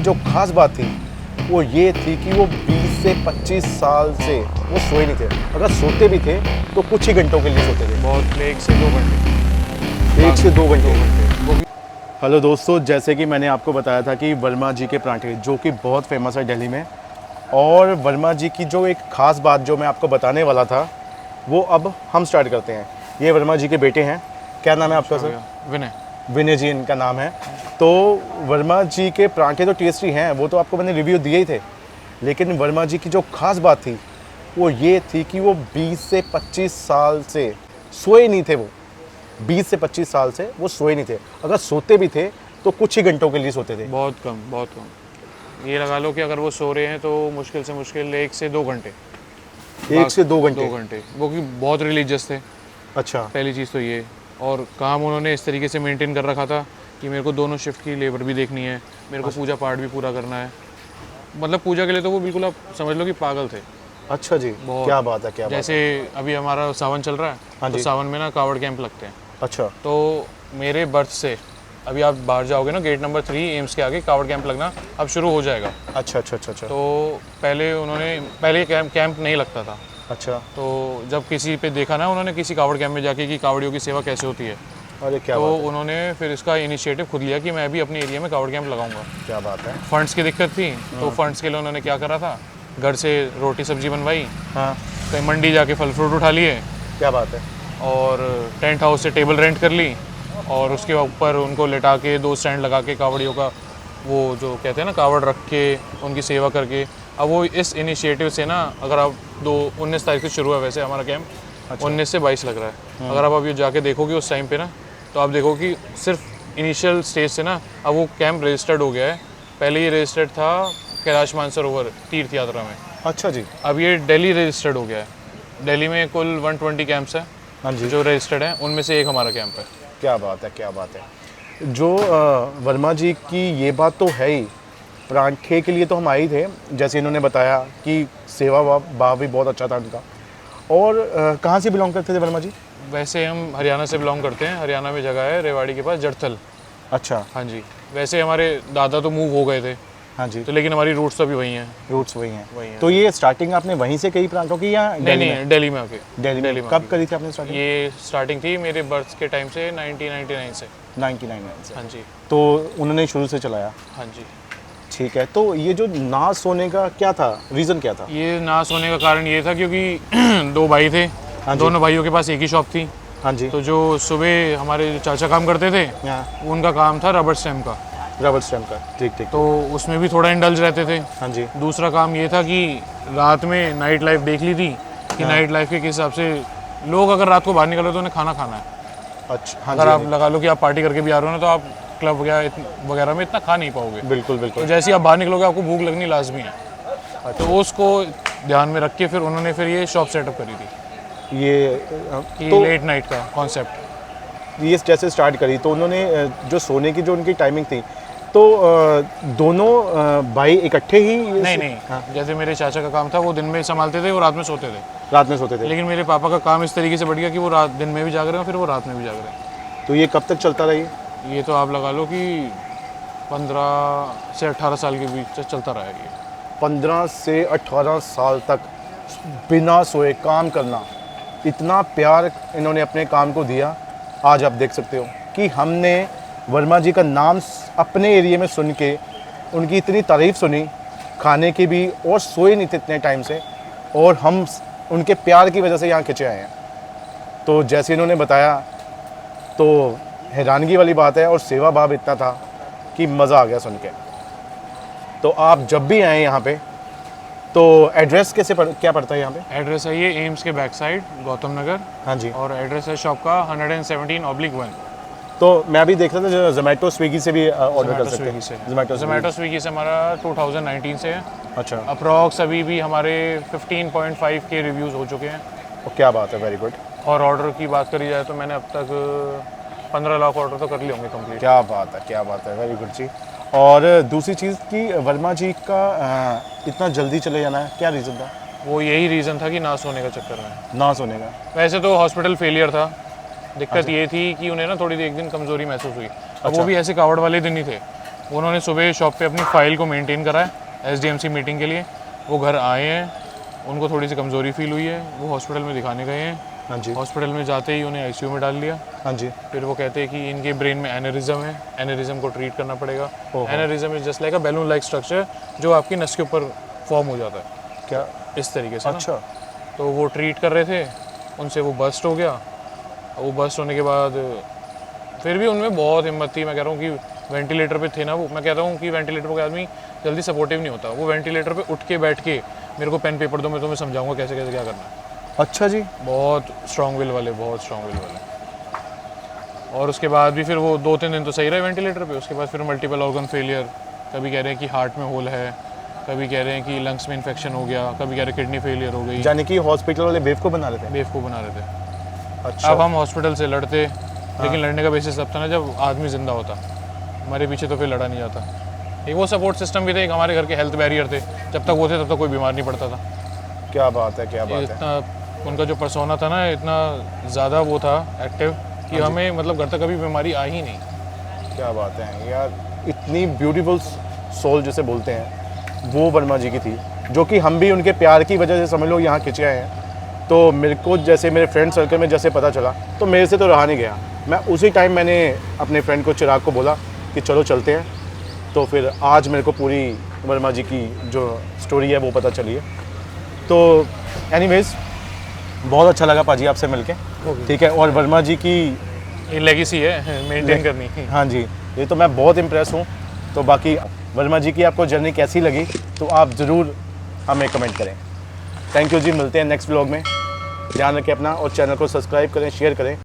जो खास बात थी वो ये थी कि वो 20 से 25 साल से वो सोए नहीं थे। अगर सोते भी थे तो कुछ ही घंटों के लिए सोते थे, बहुत 1 से 2 घंटे, 1 से 2 घंटे। वो भी हेलो दोस्तों, जैसे कि मैंने आपको बताया था कि वर्मा जी के पराठे जो कि बहुत फेमस है दिल्ली में, और वर्मा जी की जो एक ख़ास बात जो मैं आपको बताने वाला था वो अब हम स्टार्ट करते हैं। ये वर्मा जी के बेटे हैं, क्या नाम है आपका सर? विनय। विनय जी इनका नाम है। तो वर्मा जी के पराठे तो टेस्टी हैं, वो तो आपको मैंने रिव्यू दिए ही थे, लेकिन वर्मा जी की जो ख़ास बात थी वो ये थी कि वो 20 से 25 साल से सोए नहीं थे। वो 20 से 25 साल से वो सोए नहीं थे। अगर सोते भी थे तो कुछ ही घंटों के लिए सोते थे। बहुत कम। ये लगा लो कि अगर वो सो रहे हैं तो मुश्किल से मुश्किल 1 से 2 घंटे। 1 से 2 घंटे। 2 घंटे। वो कि बहुत रिलीजियस थे, अच्छा। पहली चीज़ तो ये। और काम उन्होंने इस तरीके से मेंटेन कर रखा था कि मेरे को दोनों शिफ्ट की लेबर भी देखनी है, मेरे को पूजा पाठ भी पूरा करना है। मतलब पूजा के लिए तो वो बिल्कुल आप समझ लो कि पागल थे। अच्छा जी, क्या बात है, क्या बात जैसे है। अभी हमारा सावन चल रहा है, हाँ तो जी। सावन में ना कावड़ कैंप लगते हैं। अच्छा। तो मेरे बर्थ से अभी आप बाहर जाओगे ना, गेट नंबर 3 एम्स के आगे कावड़ कैंप लगना अब शुरू हो जाएगा। अच्छा अच्छा अच्छा अच्छा। तो पहले कैंप नहीं लगता था। अच्छा। तो जब किसी पे देखा ना उन्होंने किसी कावड़ कैंप में जाके कि कावड़ियों की सेवा कैसे होती है, अरे क्या तो बात है, उन्होंने फिर इसका इनिशिएटिव खुद लिया कि मैं भी अपने एरिया में कावड़ कैंप लगाऊंगा। क्या बात है। फंड्स की दिक्कत थी, तो फंड्स के लिए उन्होंने क्या करा था, घर से रोटी सब्जी बनवाई, हाँ, कहीं मंडी जाके फल फ्रूट उठा लिए, क्या बात है। और टेंट हाउस से टेबल रेंट कर ली, और उसके ऊपर उनको लेटा के 2 स्टैंड लगा के कावड़ियों का वो जो कहते हैं ना कावड़ रख के उनकी सेवा करके। अब वो इस इनिशिएटिव से ना, अगर आप 19 तारीख से शुरू है वैसे हमारा कैंप, अच्छा। 19 से 22 लग रहा है। अगर आप अभी जाके देखोगे उस टाइम पे ना, तो आप देखो कि सिर्फ इनिशियल स्टेज से ना अब वो कैंप रजिस्टर्ड हो गया है। पहले ये रजिस्टर्ड था कैलाश मानसरोवर तीर्थ यात्रा में, अच्छा जी। अब ये दिल्ली रजिस्टर्ड हो गया है। दिल्ली में कुल 120 कैंप्स हैं हाँ जी। जो रजिस्टर्ड हैं, उनमें से एक हमारा कैंप है। क्या बात है, क्या बात है। जो वर्मा जी की ये बात तो है ही, पराठे के लिए तो हम आए ही थे, जैसे इन्होंने बताया कि सेवा भाव भी बहुत अच्छा था उनका। और कहाँ से बिलोंग करते थे वर्मा जी? वैसे हम हरियाणा से बिलोंग करते हैं। हरियाणा में जगह है रेवाड़ी के पास जड़थल। अच्छा। हाँ जी। वैसे हमारे दादा तो मूव हो गए थे, हाँ जी। तो लेकिन हमारी रूट्स तो अभी वही हैं। रूट्स वही हैं। वही हैं। तो ये स्टार्टिंग आपने वहीं से करी पराठों की या नहीं, दिल्ली में आके। दिल्ली में कब करी थी आपने स्टार्टिंग? ये स्टार्टिंग थी मेरे बर्थ के टाइम से 1999 से। 99 से। हाँ जी। तो उन्होंने शुरू से चलाया। हाँ जी। ठीक है। तो ये जो ना सोने का क्या था, रीज़न क्या था? ये ना सोने का कारण ये था क्योंकि 2 भाई थे, हाँ जी। दोनों भाइयों के पास एक ही शॉप थी। हाँ जी। तो जो सुबह हमारे जो चाचा काम करते थे, हाँ, उनका काम था रबर स्टैम्प का, रबर स्टैम्प का। ठीक ठीक। तो उसमें भी थोड़ा इंडल्ज रहते थे। हाँ जी। दूसरा काम ये था कि रात में नाइट लाइफ देख ली थी कि हाँ। नाइट लाइफ के हिसाब से लोग अगर रात को बाहर निकले तो उन्हें खाना खाना है। अच्छा। हाँ अगर जी। आप लगा लो कि आप पार्टी करके भी आ रहे हो ना, तो आप क्लब वगैरह में इतना खा नहीं पाओगे। बिल्कुल तो बिल्कुल। जैसे ही आप बाहर निकलोगे आपको भूख लगनी लाजमी है। तो उसको ध्यान में रख के फिर उन्होंने फिर ये शॉप सेटअप करी थी, ये कि तो लेट नाइट का कॉन्सेप्ट। ये जैसे स्टार्ट करी तो उन्होंने जो सोने की जो उनकी टाइमिंग थी, तो दोनों भाई इकट्ठे ही नहीं, हाँ। जैसे मेरे चाचा का काम था वो दिन में संभालते थे, वो रात में सोते थे। रात में सोते थे। लेकिन मेरे पापा का काम इस तरीके से बढ़ गया कि वो रात दिन में भी जाग रहे हैं, फिर वो रात में भी जाग रहे हैं। तो ये कब तक चलता रहा ये? ये तो आप लगा लो कि 15 से 18 साल के बीच चलता रहा है ये। 15 से 18 साल तक बिना सोए काम करना, इतना प्यार इन्होंने अपने काम को दिया। आज आप देख सकते हो कि हमने वर्मा जी का नाम अपने एरिया में सुन के उनकी इतनी तारीफ़ सुनी, खाने की भी, और सोए नहीं थे इतने टाइम से, और हम उनके प्यार की वजह से यहाँ खिंचे आए हैं। तो जैसे इन्होंने बताया तो हैरानगी वाली बात है, और सेवा भाव इतना था कि मज़ा आ गया सुन के। तो आप जब भी आएँ यहाँ पे, तो एड्रेस क्या पड़ता है यहाँ पे? एड्रेस है ये एम्स के बैक साइड गौतम नगर, हाँ जी। और एड्रेस है शॉप का 117/1। तो मैं अभी देख रहा था जोमेटो स्विगी से भी ऑर्डर कर सकते हैं। जोमेटो स्विगी से हमारा 2019 से है। अच्छा। अप्रॉक्स अभी भी हमारे 15.5 के रिव्यूज़ हो चुके हैं। तो क्या बात है, वेरी गुड। और ऑर्डर की बात करी जाए तो मैंने अब तक 15 लाख ऑर्डर तो कर लिए होंगे कंप्लीट। क्या बात है, क्या बात है, वेरी गुड जी। और दूसरी चीज़ कि वर्मा जी का इतना जल्दी चले जाना है, क्या रीज़न था? वो यही रीज़न था कि ना सोने का चक्कर में। ना सोने का। वैसे तो हॉस्पिटल फेलियर था, दिक्कत ये थी कि उन्हें ना थोड़ी एक दिन कमज़ोरी महसूस हुई। अब वो भी ऐसे कावड़ वाले दिन ही थे, उन्होंने सुबह शॉप पे अपनी फ़ाइल को मेंटेन करा है SDMC मीटिंग के लिए। वो घर आए हैं, उनको थोड़ी सी कमज़ोरी फील हुई है, वो हॉस्पिटल में दिखाने गए हैं। हाँ जी, हॉस्पिटल में जाते ही उन्हें ICU में डाल लिया। हाँ जी। फिर वो कहते हैं कि इनके ब्रेन में एनेरिज्म है, एनेरिज्म को ट्रीट करना पड़ेगा। ओहो। Aneurysm is just like a balloon like structure जो आपकी नस के ऊपर फॉर्म हो जाता है क्या? इस तरीके से ना। अच्छा। तो वो ट्रीट कर रहे थे, उनसे वो बस्ट हो गया। वो बस्ट होने के बाद फिर भी उनमें बहुत हिम्मत थी। मैं कह रहा हूँ कि वेंटिलेटर पे थे ना वो, मैं कहता हूँ कि वेंटिलेटर पे कोई आदमी जल्दी सपोर्टिव नहीं होता। वो वेंटिलेटर पे उठ के बैठ के मेरे को पेन पेपर दो, मैं तुम्हें समझाऊंगा कैसे कैसे क्या करना है। अच्छा जी। बहुत स्ट्रॉन्ग विल वाले, बहुत स्ट्रॉन्ग विल वाले। और उसके बाद भी फिर वो 2-3 दिन तो सही रहे वेंटिलेटर पे। उसके बाद फिर मल्टीपल ऑर्गन फेलियर, कभी कह रहे हैं कि हार्ट में होल है, कभी कह रहे हैं कि लंग्स में इन्फेक्शन हो गया, कभी कह रहे हैं किडनी फेलियर हो गई। यानी कि हॉस्पिटल वाले बेवकूफ़ बना रहे थे। बेवकूफ़ बना रहे थे। अच्छा। अब हम हॉस्पिटल से लड़ते, लेकिन लड़ने का बेसिस तब था ना जब आदमी जिंदा होता, हमारे पीछे तो फिर लड़ा नहीं जाता। एक वो सपोर्ट सिस्टम भी थे, एक हमारे घर के हेल्थ बैरियर थे। जब तक वो थे तब तक कोई बीमार नहीं पड़ता था। क्या बात है, क्या बात है। इतना उनका जो पर्सोना था ना, इतना ज़्यादा वो था एक्टिव कि हमें मतलब घर तक कभी बीमारी आई ही नहीं। क्या बात है यार, इतनी ब्यूटीफुल सोल जिसे बोलते हैं वो वर्मा जी की थी, जो कि हम भी उनके प्यार की वजह से समझ लो यहाँ खिंचे आए हैं। तो मेरे को जैसे मेरे फ्रेंड सर्कल में जैसे पता चला तो मेरे से तो रहा नहीं गया। मैं उसी टाइम मैंने अपने फ्रेंड को, चिराग को बोला कि चलो चलते हैं। तो फिर आज मेरे को पूरी वर्मा जी की जो स्टोरी है वो पता चली है। तो एनीवेज बहुत अच्छा लगा पाजी आपसे मिलके, ठीक है। और वर्मा जी की ये लेगेसी है मेंटेन करनी। हाँ जी, ये तो मैं बहुत इम्प्रेस हूँ। तो बाकी वर्मा जी की आपको जर्नी कैसी लगी तो आप ज़रूर हमें कमेंट करें। थैंक यू जी, मिलते हैं नेक्स्ट व्लॉग में। ध्यान रखें अपना और चैनल को सब्सक्राइब करें, शेयर करें।